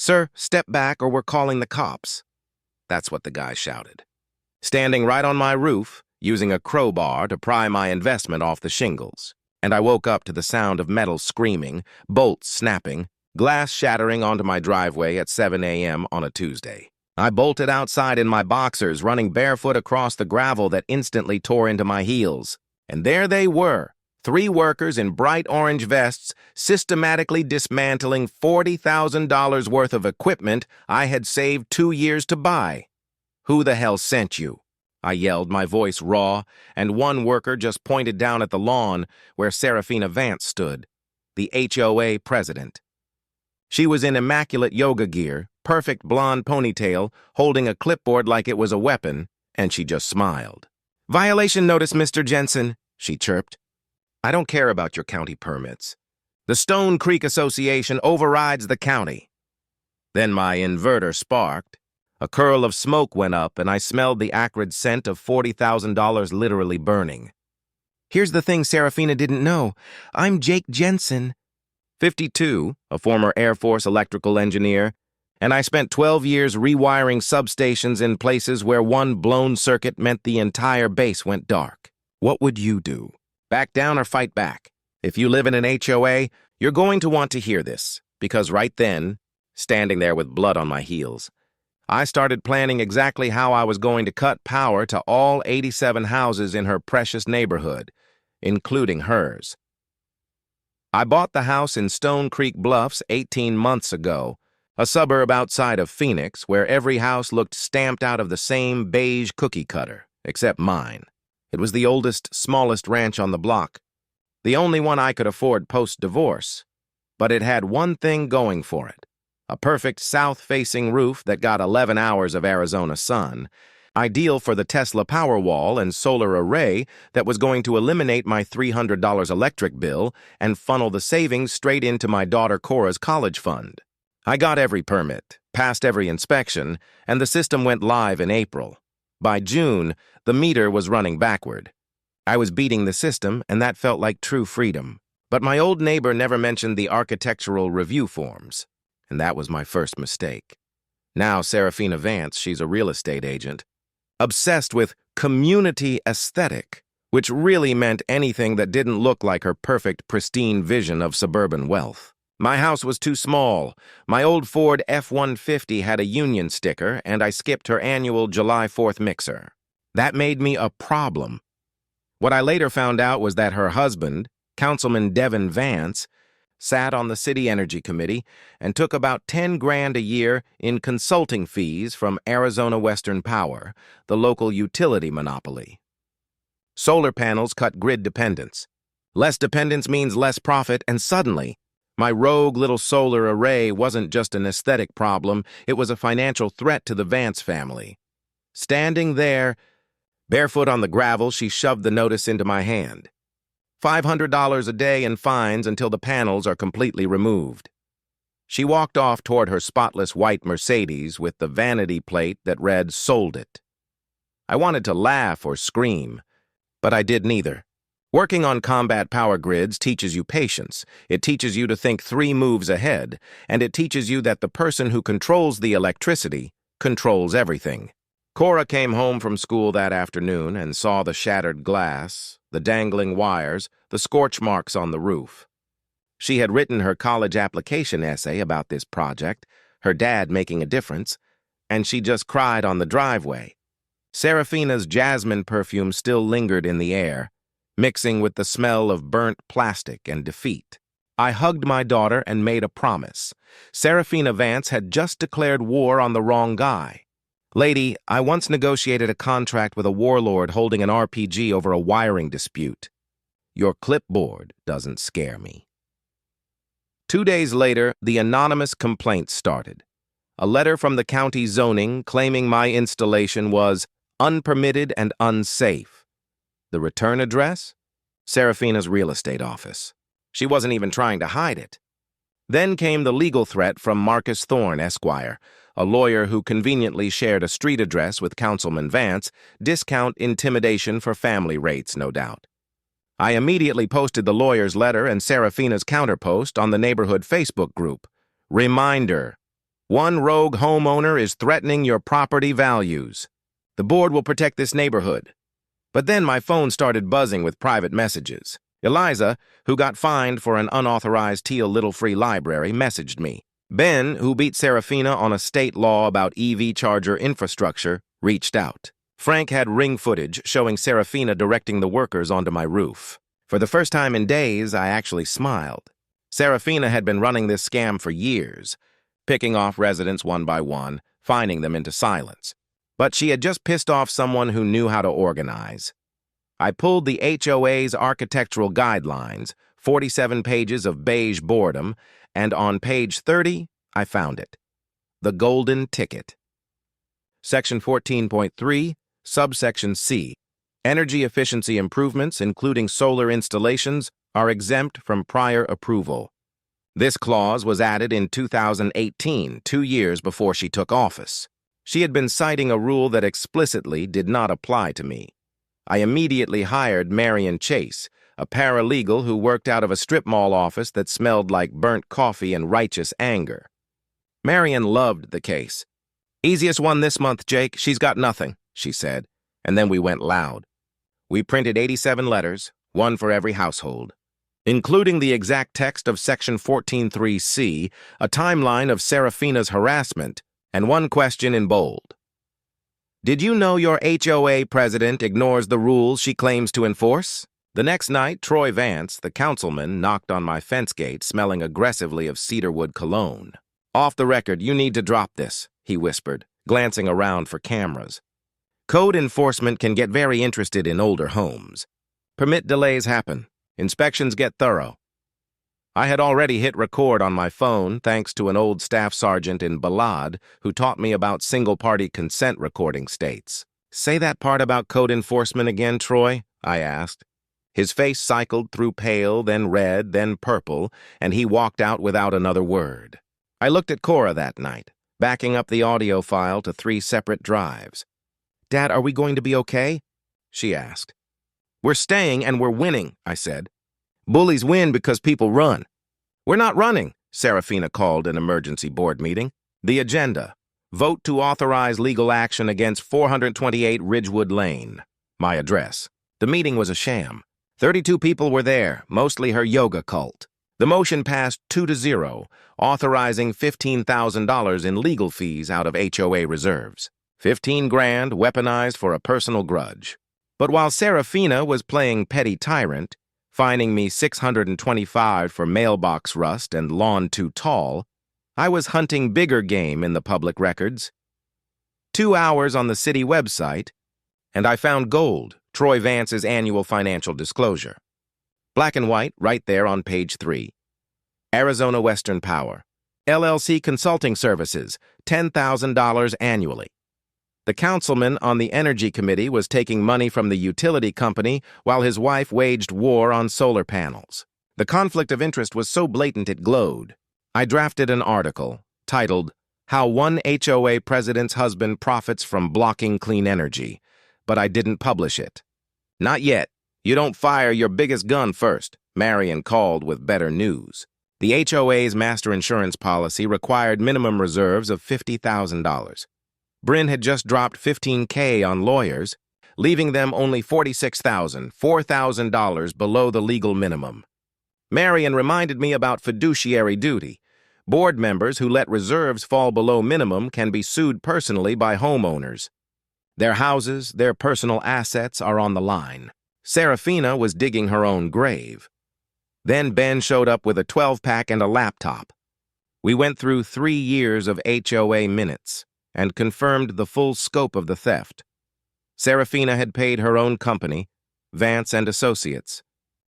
"Sir, step back or we're calling the cops." That's what the guy shouted. Standing right on my roof, using a crowbar to pry my investment off the shingles. And I woke up to the sound of metal screaming, bolts snapping, glass shattering onto my driveway at 7 a.m. on a Tuesday. I bolted outside in my boxers, running barefoot across the gravel that instantly tore into my heels. And there they were, 3 workers in bright orange vests, systematically dismantling $40,000 worth of equipment I had saved 2 years to buy. "Who the hell sent you?" I yelled, my voice raw, and one worker just pointed down at the lawn where Serafina Vance stood, the HOA president. She was in immaculate yoga gear, perfect blonde ponytail, holding a clipboard like it was a weapon, and she just smiled. "Violation notice, Mr. Jensen," she chirped. "I don't care about your county permits. The Stone Creek Association overrides the county." Then my inverter sparked. A curl of smoke went up, and I smelled the acrid scent of $40,000 literally burning. "Here's the thing Serafina didn't know. I'm Jake Jensen, 52, a former Air Force electrical engineer, and I spent 12 years rewiring substations in places where one blown circuit meant the entire base went dark. What would you do? Back down or fight back? If you live in an HOA, you're going to want to hear this, because right then, standing there with blood on my heels, I started planning exactly how I was going to cut power to all 87 houses in her precious neighborhood, including hers. I bought the house in Stone Creek Bluffs 18 months ago, a suburb outside of Phoenix where every house looked stamped out of the same beige cookie cutter, except mine. It was the oldest, smallest ranch on the block, the only one I could afford post-divorce, but it had one thing going for it. A perfect south-facing roof that got 11 hours of Arizona sun, ideal for the Tesla Powerwall and solar array that was going to eliminate my $300 electric bill and funnel the savings straight into my daughter Cora's college fund. I got every permit, passed every inspection, and the system went live in April. By June, the meter was running backward. I was beating the system, and that felt like true freedom. But my old neighbor never mentioned the architectural review forms. And that was my first mistake. Now Serafina Vance, she's a real estate agent, obsessed with community aesthetic, which really meant anything that didn't look like her perfect, pristine vision of suburban wealth. My house was too small. My old Ford F-150 had a union sticker, and I skipped her annual July 4th mixer. That made me a problem. What I later found out was that her husband, Councilman Devin Vance, sat on the City Energy Committee and took about 10 grand a year in consulting fees from Arizona Western Power, the local utility monopoly. Solar panels cut grid dependence. Less dependence means less profit, and suddenly, my rogue little solar array wasn't just an aesthetic problem, it was a financial threat to the Vance family. Standing there, barefoot on the gravel, she shoved the notice into my hand. $500 a day in fines until the panels are completely removed. She walked off toward her spotless white Mercedes with the vanity plate that read, "Sold it." I wanted to laugh or scream, but I did neither. Working on combat power grids teaches you patience. It teaches you to think 3 moves ahead, and it teaches you that the person who controls the electricity controls everything. Cora came home from school that afternoon and saw the shattered glass, the dangling wires, the scorch marks on the roof. She had written her college application essay about this project, her dad making a difference, and she just cried on the driveway. Serafina's jasmine perfume still lingered in the air, mixing with the smell of burnt plastic and defeat. I hugged my daughter and made a promise. Serafina Vance had just declared war on the wrong guy. "Lady, I once negotiated a contract with a warlord holding an RPG over a wiring dispute. Your clipboard doesn't scare me." 2 days later, the anonymous complaint started. A letter from the county zoning claiming my installation was unpermitted and unsafe. The return address? Serafina's real estate office. She wasn't even trying to hide it. Then came the legal threat from Marcus Thorne, Esquire, a lawyer who conveniently shared a street address with Councilman Vance, discount intimidation for family rates, no doubt. I immediately posted the lawyer's letter and Serafina's counterpost on the neighborhood Facebook group. Reminder, One rogue homeowner is threatening your property values. The board will protect this neighborhood. But then my phone started buzzing with private messages. Eliza, who got fined for an unauthorized Teal Little Free Library, messaged me. Ben, who beat Serafina on a state law about EV charger infrastructure, reached out. Frank had ring footage showing Serafina directing the workers onto my roof. For the first time in days, I actually smiled. Serafina had been running this scam for years, picking off residents one by one, fining them into silence. But she had just pissed off someone who knew how to organize. I pulled the HOA's architectural guidelines, 47 pages of beige boredom, and on page 30, I found it. The Golden Ticket. Section 14.3, subsection C. Energy efficiency improvements, including solar installations, are exempt from prior approval. This clause was added in 2018, 2 years before she took office. She had been citing a rule that explicitly did not apply to me. I immediately hired Marion Chase, a paralegal who worked out of a strip mall office that smelled like burnt coffee and righteous anger. Marion loved the case. "Easiest one this month, Jake. She's got nothing," she said, and then we went loud. We printed 87 letters, one for every household, including the exact text of Section 14.3c, a timeline of Serafina's harassment, and one question in bold. Did you know your HOA president ignores the rules she claims to enforce? The next night, Troy Vance, the councilman, knocked on my fence gate, smelling aggressively of cedarwood cologne. "Off the record, you need to drop this," he whispered, glancing around for cameras. "Code enforcement can get very interested in older homes. Permit delays happen. Inspections get thorough." I had already hit record on my phone thanks to an old staff sergeant in Balad who taught me about single-party consent recording states. "Say that part about code enforcement again, Troy?" I asked. His face cycled through pale, then red, then purple, and he walked out without another word. I looked at Cora that night, backing up the audio file to 3 separate drives. "Dad, are we going to be okay?" she asked. "We're staying and we're winning," I said. "Bullies win because people run." "We're not running," Serafina called an emergency board meeting. The agenda: vote to authorize legal action against 428 Ridgewood Lane. My address. The meeting was a sham. 32 people were there, mostly her yoga cult. The motion passed 2-0, authorizing $15,000 in legal fees out of HOA reserves. 15 grand weaponized for a personal grudge. But while Serafina was playing petty tyrant, fining me $625 for mailbox rust and lawn too tall, I was hunting bigger game in the public records. 2 hours on the city website, and I found gold, Troy Vance's annual financial disclosure. Black and white, right there on page 3. Arizona Western Power. LLC Consulting Services, $10,000 annually. The councilman on the Energy Committee was taking money from the utility company while his wife waged war on solar panels. The conflict of interest was so blatant it glowed. I drafted an article titled, "How One HOA President's Husband Profits from Blocking Clean Energy," but I didn't publish it. "Not yet. You don't fire your biggest gun first," Marion called with better news. The HOA's master insurance policy required minimum reserves of $50,000. Bryn had just dropped $15K on lawyers, leaving them only $46,000, $4,000 below the legal minimum. Marion reminded me about fiduciary duty. Board members who let reserves fall below minimum can be sued personally by homeowners. Their houses, their personal assets are on the line. Serafina was digging her own grave. Then Ben showed up with a 12-pack and a laptop. We went through 3 years of HOA minutes and confirmed the full scope of the theft. Serafina had paid her own company, Vance and Associates,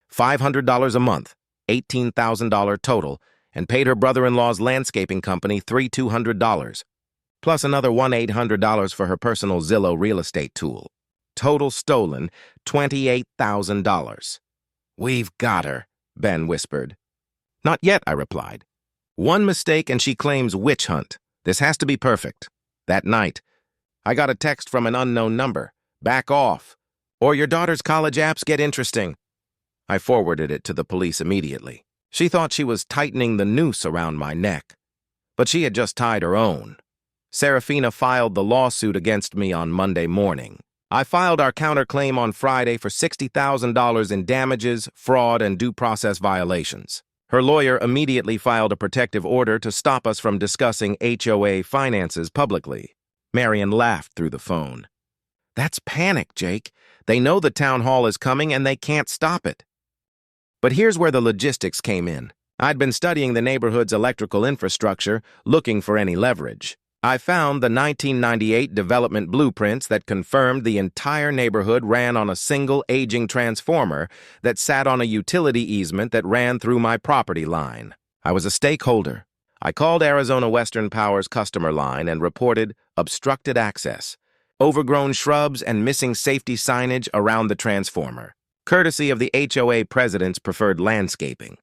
$500 a month, $18,000 total, and paid her brother-in-law's landscaping company $3,200, plus another $1,800 for her personal Zillow real estate tool. Total stolen, $28,000. "We've got her," Ben whispered. "Not yet," I replied. "One mistake and she claims witch hunt. This has to be perfect." That night, I got a text from an unknown number. "Back off, or your daughter's college apps get interesting." I forwarded it to the police immediately. She thought she was tightening the noose around my neck. But she had just tied her own. Serafina filed the lawsuit against me on Monday morning. I filed our counterclaim on Friday for $60,000 in damages, fraud, and due process violations. Her lawyer immediately filed a protective order to stop us from discussing HOA finances publicly. Marion laughed through the phone. That's panic, Jake. They know the town hall is coming and they can't stop it. But here's where the logistics came in. I'd been studying the neighborhood's electrical infrastructure, looking for any leverage. I found the 1998 development blueprints that confirmed the entire neighborhood ran on a single aging transformer that sat on a utility easement that ran through my property line. I was a stakeholder. I called Arizona Western Power's customer line and reported obstructed access, overgrown shrubs, and missing safety signage around the transformer, courtesy of the HOA president's preferred landscaping.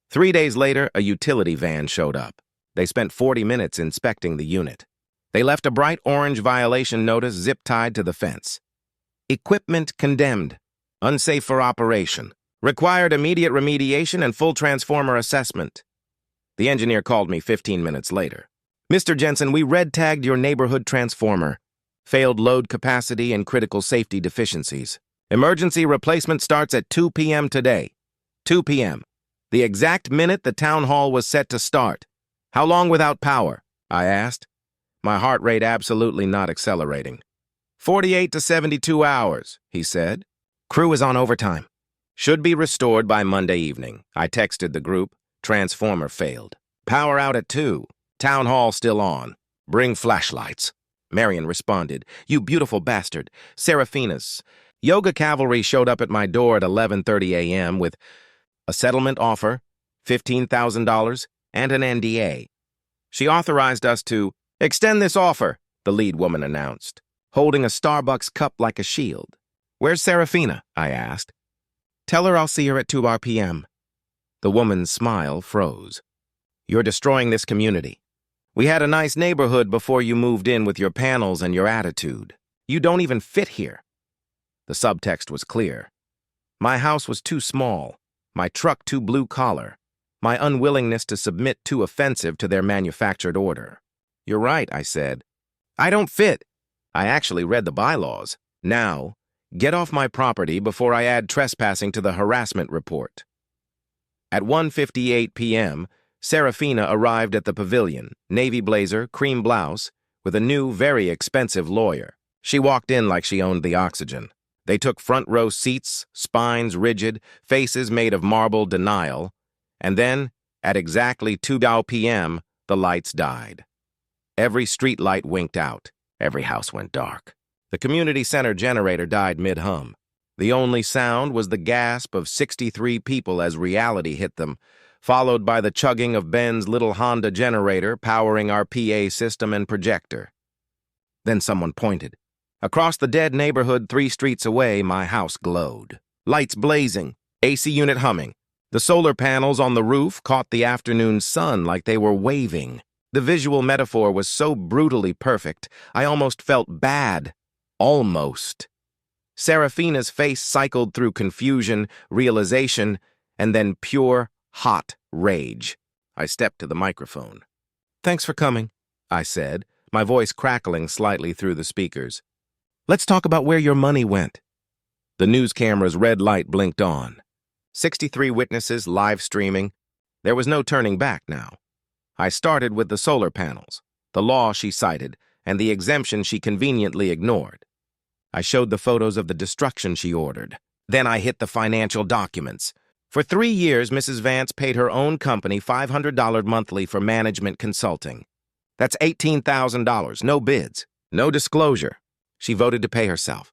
3 days later, a utility van showed up. They spent 40 minutes inspecting the unit. They left a bright orange violation notice zip-tied to the fence. Equipment condemned. Unsafe for operation. Required immediate remediation and full transformer assessment. The engineer called me 15 minutes later. Mr. Jensen, we red-tagged your neighborhood transformer. Failed load capacity and critical safety deficiencies. Emergency replacement starts at 2 p.m. today. 2 p.m. The exact minute the town hall was set to start. How long without power? I asked. My heart rate absolutely not accelerating. 48 to 72 hours, he said. Crew is on overtime. Should be restored by Monday evening. I texted the group. Transformer failed. Power out at 2. Town hall still on. Bring flashlights. Marion responded. You beautiful bastard. Serafina's. Yoga Cavalry showed up at my door at 11:30 a.m. with a settlement offer, $15,000, and an NDA. She authorized us to extend this offer, the lead woman announced, holding a Starbucks cup like a shield. Where's Serafina? I asked. Tell her I'll see her at 2 p.m. The woman's smile froze. You're destroying this community. We had a nice neighborhood before you moved in with your panels and your attitude. You don't even fit here. The subtext was clear. My house was too small, my truck too blue-collar, my unwillingness to submit too offensive to their manufactured order. You're right, I said. I don't fit. I actually read the bylaws. Now, get off my property before I add trespassing to the harassment report. At 1:58 p.m., Serafina arrived at the pavilion, navy blazer, cream blouse, with a new, very expensive lawyer. She walked in like she owned the oxygen. They took front row seats, spines rigid, faces made of marble denial, and then, at exactly 2 p.m., the lights died. Every street light winked out. Every house went dark. The community center generator died mid-hum. The only sound was the gasp of 63 people as reality hit them, followed by the chugging of Ben's little Honda generator powering our PA system and projector. Then someone pointed. Across the dead neighborhood 3 streets away, my house glowed. Lights blazing, AC unit humming. The solar panels on the roof caught the afternoon sun like they were waving. The visual metaphor was so brutally perfect, I almost felt bad. Almost. Serafina's face cycled through confusion, realization, and then pure, hot rage. I stepped to the microphone. Thanks for coming, I said, my voice crackling slightly through the speakers. Let's talk about where your money went. The news camera's red light blinked on. 63 witnesses live streaming. There was no turning back now. I started with the solar panels, the law she cited, and the exemption she conveniently ignored. I showed the photos of the destruction she ordered. Then I hit the financial documents. For 3 years, Mrs. Vance paid her own company $500 monthly for management consulting. That's $18,000, no bids, no disclosure. She voted to pay herself.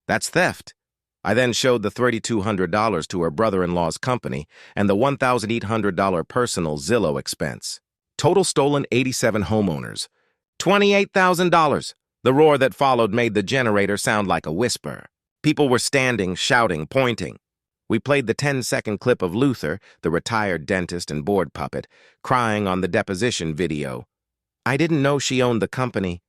That's theft. I then showed the $3,200 to her brother-in-law's company and the $1,800 personal Zillow expense. Total stolen 87 homeowners. $28,000. The roar that followed made the generator sound like a whisper. People were standing, shouting, pointing. We played the 10-second clip of Luther, the retired dentist and board puppet, crying on the deposition video. I didn't know she owned the company.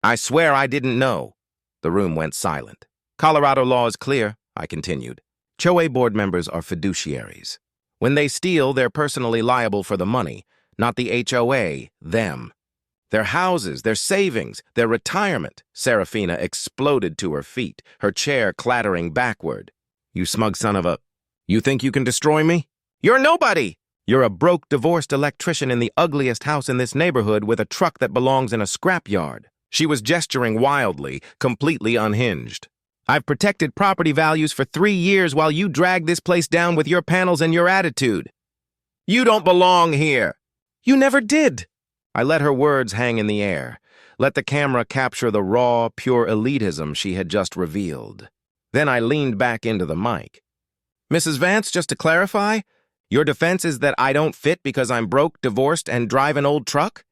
I swear I didn't know. The room went silent. Colorado law is clear, I continued. HOA board members are fiduciaries. When they steal, they're personally liable for the money, Not the HOA, them. Their houses, their savings, their retirement. Serafina exploded to her feet, her chair clattering backward. You smug son of a... You think you can destroy me? You're nobody! You're a broke, divorced electrician in the ugliest house in this neighborhood with a truck that belongs in a scrapyard. She was gesturing wildly, completely unhinged. I've protected property values for 3 years while you drag this place down with your panels and your attitude. You don't belong here. You never did. I let her words hang in the air, let the camera capture the raw, pure elitism she had just revealed. Then I leaned back into the mic. Mrs. Vance, just to clarify, your defense is that I don't fit because I'm broke, divorced, and drive an old truck?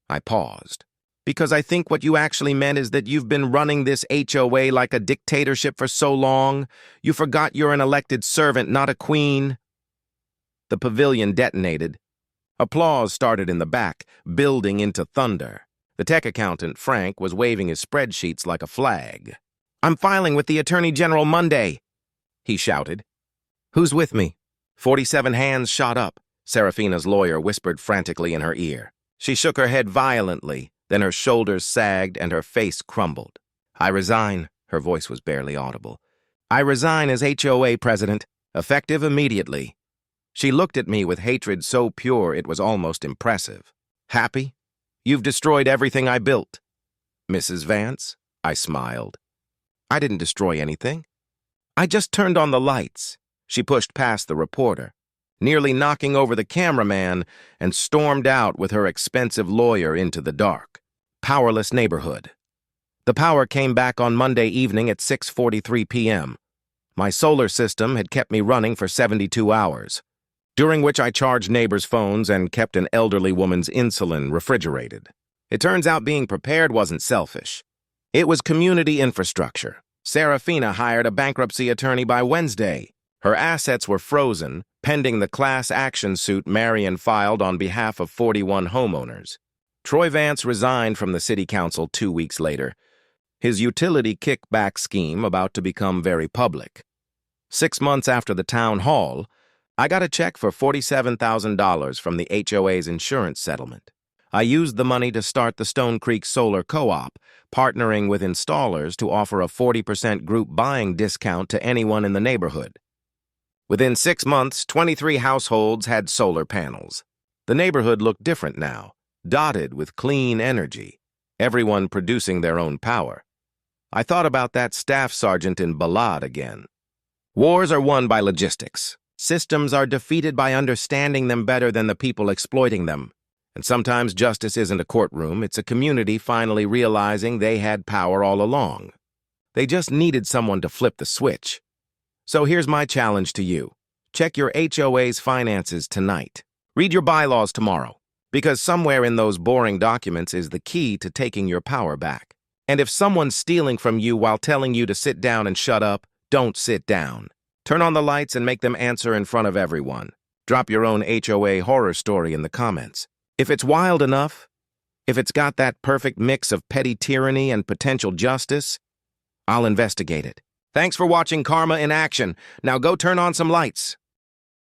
I paused. Because I think what you actually meant is that you've been running this HOA like a dictatorship for so long, you forgot you're an elected servant, not a queen. The pavilion detonated. Applause started in the back, building into thunder. The tech accountant, Frank, was waving his spreadsheets like a flag. I'm filing with the Attorney General Monday, he shouted. Who's with me? 47 hands shot up. Serafina's lawyer whispered frantically in her ear. She shook her head violently, then her shoulders sagged and her face crumbled. I resign. Her voice was barely audible. I resign as HOA president, effective immediately. She looked at me with hatred so pure it was almost impressive. Happy? You've destroyed everything I built. Mrs. Vance? I smiled. I didn't destroy anything. I just turned on the lights. She pushed past the reporter, nearly knocking over the cameraman, and stormed out with her expensive lawyer into the dark. Powerless neighborhood. The power came back on Monday evening at 6:43 p.m. My solar system had kept me running for 72 hours, during which I charged neighbors' phones and kept an elderly woman's insulin refrigerated. It turns out being prepared wasn't selfish. It was community infrastructure. Serafina hired a bankruptcy attorney by Wednesday. Her assets were frozen, pending the class action suit Marion filed on behalf of 41 homeowners. Troy Vance resigned from the city council 2 weeks later, his utility kickback scheme about to become very public. 6 months after the town hall, I got a check for $47,000 from the HOA's insurance settlement. I used the money to start the Stone Creek Solar Co-op, partnering with installers to offer a 40% group buying discount to anyone in the neighborhood. Within 6 months, 23 households had solar panels. The neighborhood looked different now, dotted with clean energy, everyone producing their own power. I thought about that staff sergeant in Ballad again. Wars are won by logistics. Systems are defeated by understanding them better than the people exploiting them. And sometimes justice isn't a courtroom, it's a community finally realizing they had power all along. They just needed someone to flip the switch. So here's my challenge to you. Check your HOA's finances tonight. Read your bylaws tomorrow, because somewhere in those boring documents is the key to taking your power back. And if someone's stealing from you while telling you to sit down and shut up, don't sit down. Turn on the lights and make them answer in front of everyone. Drop your own HOA horror story in the comments. If it's wild enough, if it's got that perfect mix of petty tyranny and potential justice, I'll investigate it. Thanks for watching Karma in Action. Now go turn on some lights.